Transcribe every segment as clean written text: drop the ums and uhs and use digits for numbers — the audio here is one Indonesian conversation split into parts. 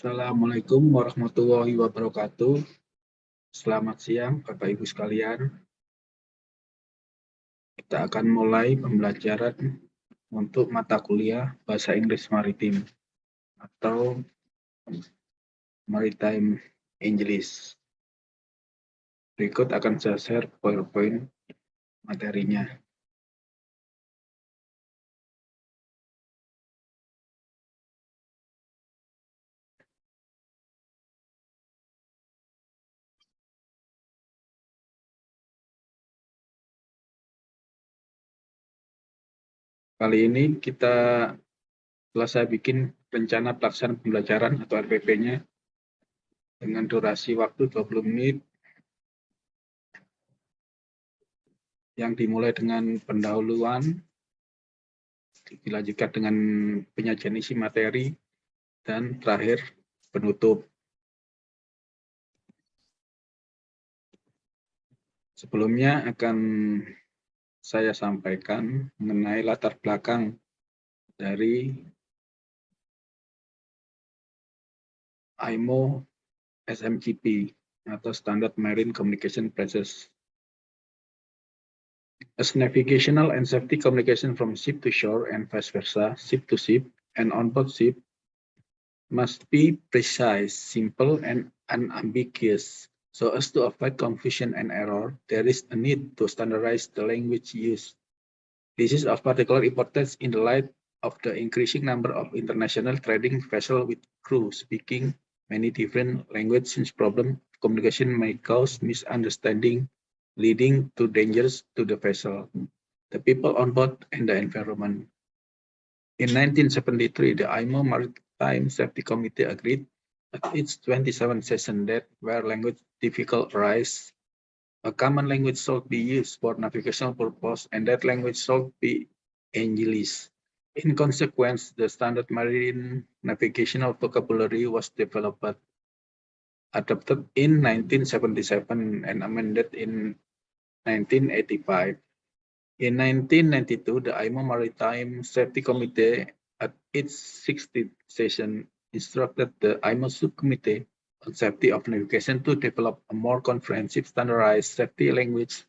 Assalamualaikum warahmatullahi wabarakatuh. Selamat siang, Bapak Ibu sekalian. Kita akan mulai pembelajaran untuk mata kuliah Bahasa Inggris Maritim atau Maritime English. Berikut akan saya share PowerPoint materinya. Kali ini telah saya bikin rencana pelaksanaan pembelajaran atau RPP-nya dengan durasi waktu 20 menit yang dimulai dengan pendahuluan, dilanjutkan dengan penyajian isi materi, dan terakhir penutup. Sebelumnya akan saya sampaikan mengenai latar belakang dari IMO SMCP atau Standard Marine Communication Process. As navigational and safety communication from ship to shore and vice versa, ship to ship and onboard ship must be precise, simple, and unambiguous. So as to avoid confusion and error, there is a need to standardize the language used. This is of particular importance in the light of the increasing number of international trading vessels with crew speaking many different languages, since problem communication may cause misunderstanding, leading to dangers to the vessel, the people on board, and the environment. In 1973, the IMO Maritime Safety Committee agreed at its 27th session that where language difficulties arise, a common language should be used for navigational purpose, and that language should be English. In consequence, the standard marine navigational vocabulary was developed, adopted in 1977 and amended in 1985. In 1992, the IMO Maritime Safety Committee at its 60th session instructed the IMO Subcommittee on Safety of Navigation to develop a more comprehensive standardized safety language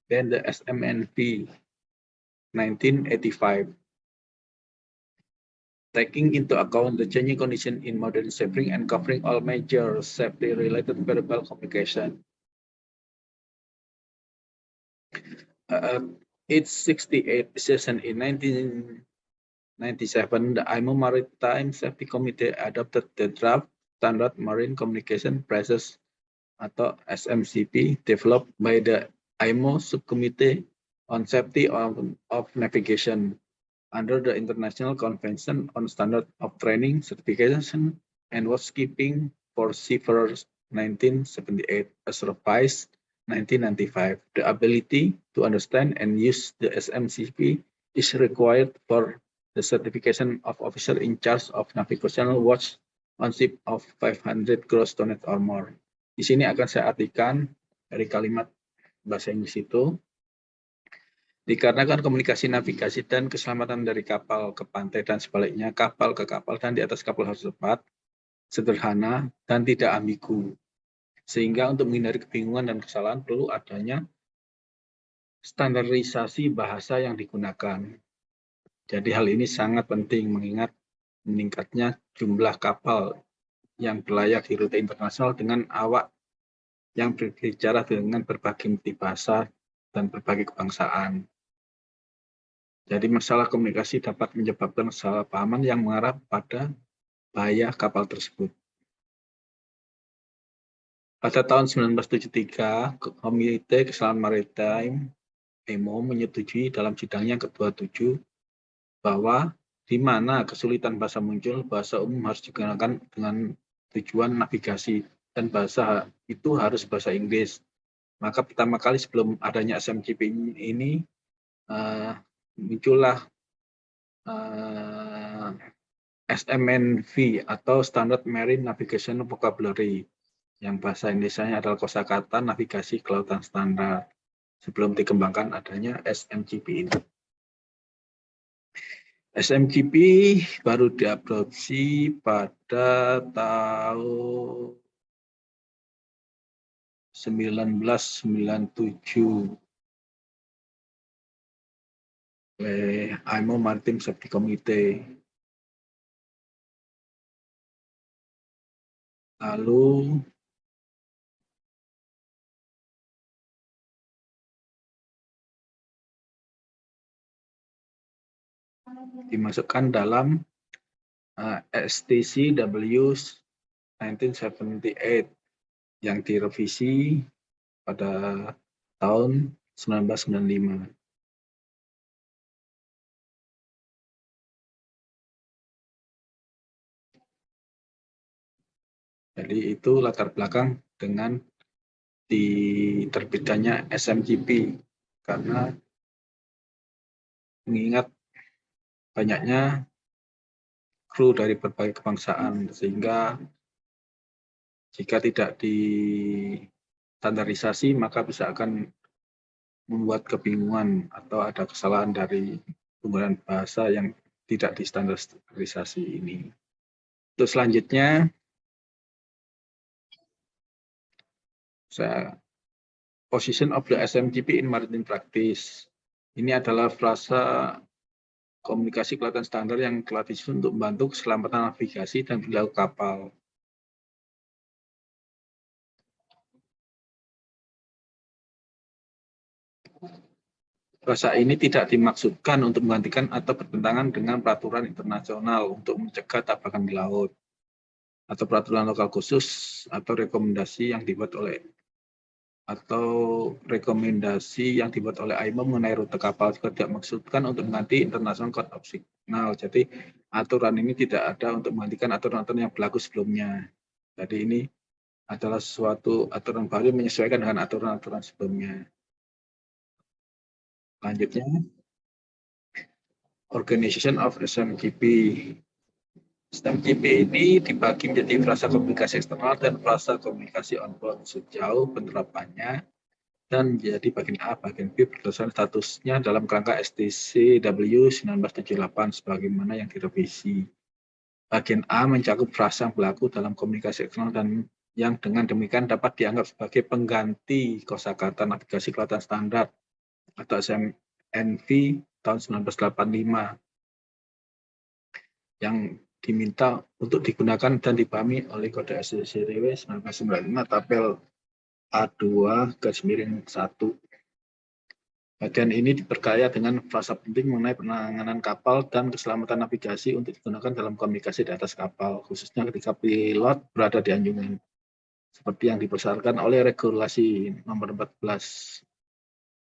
than the SMNV 1985. Taking into account the changing condition in modern shipping and covering all major safety-related verbal communication. Its 68th session in 1997, the IMO Maritime Safety Committee adopted the draft Standard Marine Communication Process atau SMCP developed by the IMO Subcommittee on Safety of Navigation under the International Convention on Standard of Training, Certification, and Housekeeping for Seafarers 1978 as revised 1995. The ability to understand and use the SMCP is required for the certification of officer in charge of navigational watch on ship of 500 gross tonnage or more. Di sini akan saya artikan dari kalimat bahasa Inggris itu. Dikarenakan komunikasi navigasi dan keselamatan dari kapal ke pantai dan sebaliknya, kapal ke kapal dan di atas kapal harus tepat, sederhana, dan tidak ambigu. Sehingga untuk menghindari kebingungan dan kesalahan perlu adanya standarisasi bahasa yang digunakan. Jadi hal ini sangat penting mengingat meningkatnya jumlah kapal yang berlayar di rute internasional dengan awak yang berbicara dengan berbagai bahasa dan berbagai kebangsaan. Jadi masalah komunikasi dapat menyebabkan kesalahpahaman yang mengarah pada bahaya kapal tersebut. Pada tahun 1973, Komite Keselamatan Maritime IMO menyetujui dalam sidangnya ke-27 bahwa di mana kesulitan bahasa muncul, bahasa umum harus digunakan dengan tujuan navigasi dan bahasa itu harus bahasa Inggris. Maka pertama kali sebelum adanya SMCP ini muncullah SMNV atau Standard Marine Navigation Vocabulary yang bahasa Indonesianya adalah kosakata navigasi kelautan standar sebelum dikembangkan adanya SMCP ini. SMGP baru diadopsi pada tahun 1997 oleh IMO Maritime Safety Committee. Lalu dimasukkan dalam STCW 1978 yang direvisi pada tahun 1995. Jadi itu latar belakang dengan diterbitannya SMGP, karena mengingat banyaknya kru dari berbagai kebangsaan, sehingga jika tidak distandarisasi maka bisa akan membuat kebingungan atau ada kesalahan dari penggunaan bahasa yang tidak distandarisasi ini. Untuk selanjutnya, position of the SMGP in maritime practice. Ini adalah frasa komunikasi kelautan standar yang telah disusun untuk membantu keselamatan navigasi dan perilaku kapal. Frasa ini tidak dimaksudkan untuk menggantikan atau bertentangan dengan peraturan internasional untuk mencegah tabrakan di laut, atau peraturan lokal khusus, atau rekomendasi yang dibuat oleh IMO mengenai rute kapal. Juga tidak maksudkan untuk mengganti International Code of Signal. Jadi aturan ini tidak ada untuk menggantikan aturan-aturan yang berlaku sebelumnya. Jadi ini adalah suatu aturan baru menyesuaikan dengan aturan-aturan sebelumnya. Selanjutnya, Organization of SMGP. SMGP ini dibagi menjadi frasa komunikasi eksternal dan frasa komunikasi on-board. Sejauh penerapannya dan menjadi bagian A, bagian B berdasarkan statusnya dalam kerangka STCW 1978 sebagaimana yang direvisi. Bagian A mencakup frasa yang berlaku dalam komunikasi eksternal dan yang dengan demikian dapat dianggap sebagai pengganti kosakata navigasi kelautan standar atau SMNV tahun 1985 yang diminta untuk digunakan dan dipahami oleh kode STCW 1995 tabel A2/1. Bagian ini diperkaya dengan frasa penting mengenai penanganan kapal dan keselamatan navigasi untuk digunakan dalam komunikasi di atas kapal, khususnya ketika pilot berada di anjungan, seperti yang dipersyaratkan oleh Regulasi Nomor 14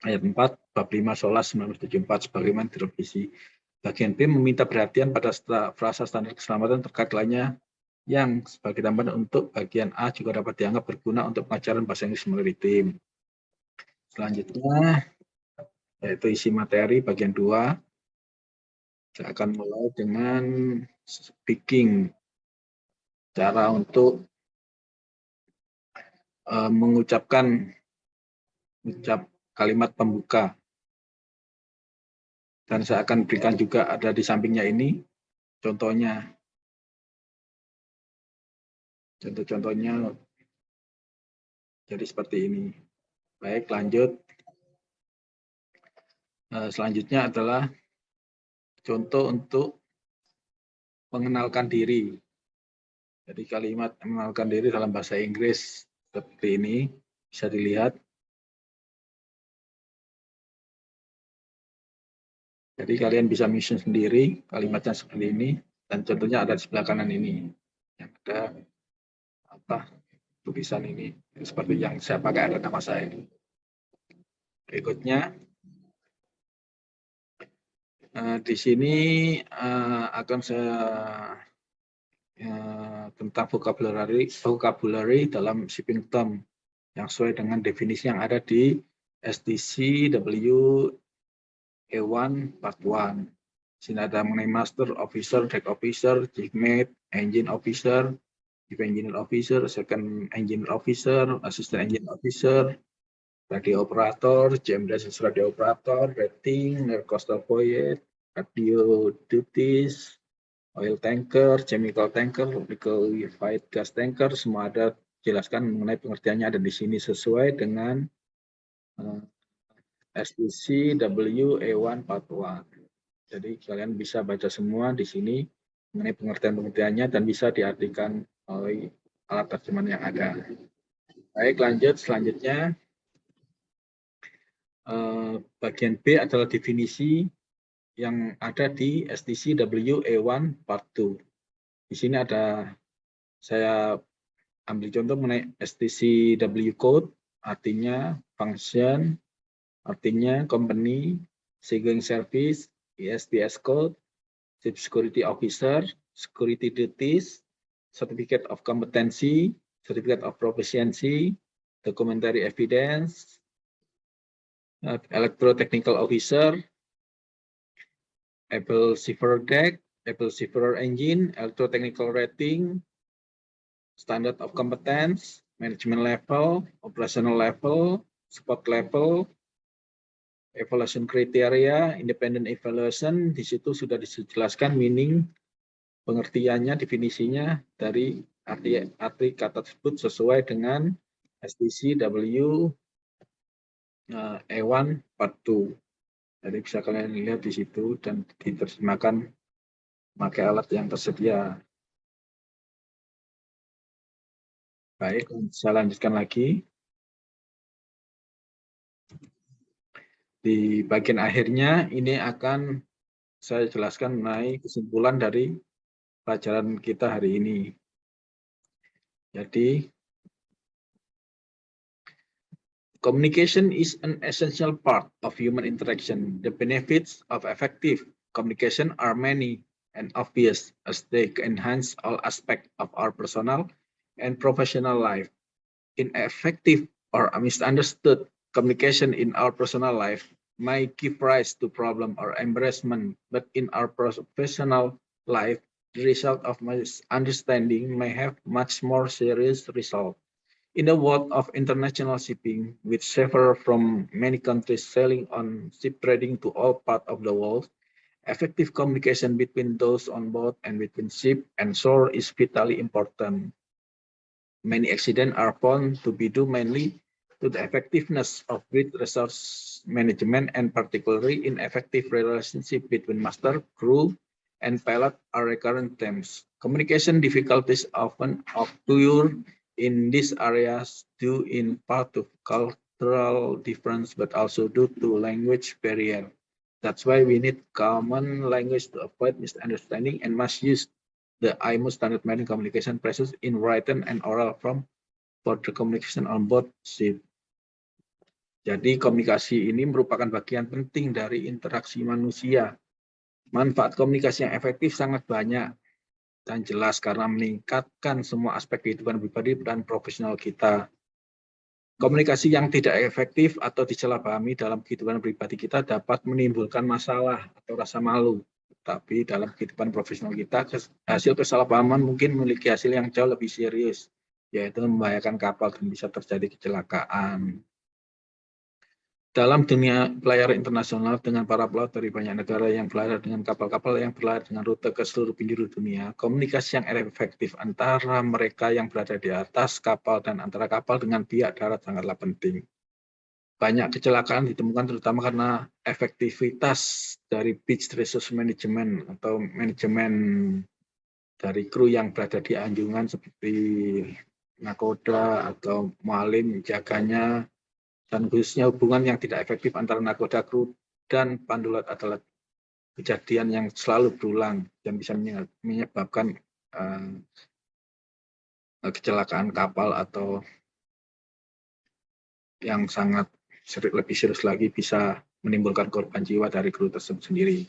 Ayat 4 Bab 5 SOLAS 1974 sebagaimana direvisi. Bagian B meminta perhatian pada frasa standar keselamatan terkait lainnya yang sebagai tambahan untuk bagian A juga dapat dianggap berguna untuk pengajaran bahasa Inggris maritim. Selanjutnya, yaitu isi materi bagian 2. Saya akan mulai dengan speaking. Cara untuk mengucapkan kalimat pembuka. Dan saya akan berikan juga ada di sampingnya ini contohnya. Contoh-contohnya jadi seperti ini. Baik, lanjut. Selanjutnya adalah contoh untuk mengenalkan diri. Jadi kalimat mengenalkan diri dalam bahasa Inggris seperti ini bisa dilihat. Jadi kalian bisa menyusun sendiri kalimatnya seperti ini dan contohnya ada di sebelah kanan ini. Yang ada tulisan ini seperti yang saya pakai ada nama saya ini. Berikutnya di sini akan saya tentang vocabulary dalam shipping term yang sesuai dengan definisi yang ada di STCW E1 Part 1. Sini ada mengenai master, officer, deck officer, chief mate, engine officer, chief engineer officer, second engineer officer, assistant engineer officer, radio operator, GM radio operator, rating, near coastal voyage, radio duties, oil tanker, chemical tanker, liquefied gas tanker, semua ada jelaskan mengenai pengertiannya ada di sini sesuai dengan STC WA1 Part 1. Jadi kalian bisa baca semua di sini mengenai pengertian-pengertiannya dan bisa diartikan oleh alat terjemahan yang ada. Baik, lanjut selanjutnya. Bagian B adalah definisi yang ada di STC WA1 Part 2. Di sini ada, saya ambil contoh mengenai STCW code, artinya function, artinya company, seagoing service, ISPS code, ship security officer, security duties, certificate of competency, certificate of proficiency, documentary evidence, electrotechnical officer, able seafarer deck, able seafarer engine, electrotechnical rating, standard of competence, management level, operational level, support level, evaluation criteria, independent evaluation. Di situ sudah dijelaskan meaning, pengertiannya, definisinya dari arti kata tersebut sesuai dengan STC WA1 Part 2. Jadi bisa kalian lihat di situ dan diterjemahkan pakai alat yang tersedia. Baik, saya lanjutkan lagi. Di bagian akhirnya ini akan saya jelaskan mengenai kesimpulan dari pelajaran kita hari ini. Jadi, communication is an essential part of human interaction. The benefits of effective communication are many and obvious as they enhance all aspects of our personal and professional life. Ineffective or misunderstood communication in our personal life may give rise to problem or embarrassment, but in our professional life, the result of misunderstanding may have much more serious result. In the world of international shipping, which suffer from many countries sailing on ship trading to all parts of the world, effective communication between those on board and between ship and shore is vitally important. Many accidents are found to be due mainly to the effectiveness of great resource management and particularly ineffective relationship between master, crew, and pilot are recurrent themes. Communication difficulties often occur in these areas due in part to cultural difference, but also due to language barrier. That's why we need common language to avoid misunderstanding and must use the IMO standard marine communication process in written and oral form for the communication on board ship. Jadi komunikasi ini merupakan bagian penting dari interaksi manusia. Manfaat komunikasi yang efektif sangat banyak dan jelas karena meningkatkan semua aspek kehidupan pribadi dan profesional kita. Komunikasi yang tidak efektif atau disalahpahami dalam kehidupan pribadi kita dapat menimbulkan masalah atau rasa malu. Tapi dalam kehidupan profesional kita, hasil kesalahpahaman mungkin memiliki hasil yang jauh lebih serius, yaitu membahayakan kapal dan bisa terjadi kecelakaan. Dalam dunia pelayaran internasional dengan para pelaut dari banyak negara yang berlayar dengan kapal-kapal yang berlayar dengan rute ke seluruh penjuru dunia, komunikasi yang efektif antara mereka yang berada di atas kapal dan antara kapal dengan pihak darat sangatlah penting. Banyak kecelakaan ditemukan terutama karena efektivitas dari beach resource management atau manajemen dari kru yang berada di anjungan seperti nakoda atau mualim menjaganya, dan khususnya hubungan yang tidak efektif antara nakoda, kru, dan pandulat adalah kejadian yang selalu berulang dan bisa menyebabkan kecelakaan kapal atau yang sangat lebih serius lagi bisa menimbulkan korban jiwa dari kru tersebut sendiri.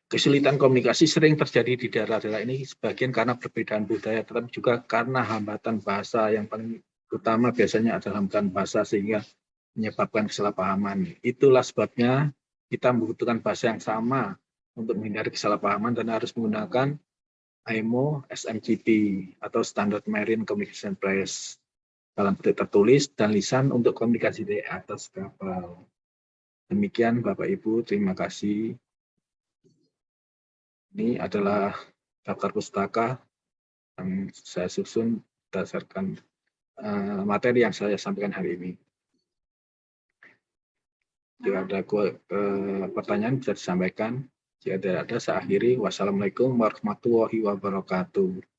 Kesulitan komunikasi sering terjadi di daerah-daerah ini sebagian karena perbedaan budaya, tetapi juga karena hambatan bahasa. Yang paling utama biasanya adalah hambatan bahasa sehingga menyebabkan kesalahpahaman. Itulah sebabnya kita membutuhkan bahasa yang sama untuk menghindari kesalahpahaman dan harus menggunakan IMO SMGP atau Standard Marine Communication Press dalam bentuk tertulis dan lisan untuk komunikasi di atas kapal. Demikian Bapak Ibu, terima kasih. Ini adalah daftar pustaka yang saya susun berdasarkan materi yang saya sampaikan hari ini. Jika ada pertanyaan bisa disampaikan. Jika tidak ada, saya akhiri. Wassalamualaikum warahmatullahi wabarakatuh.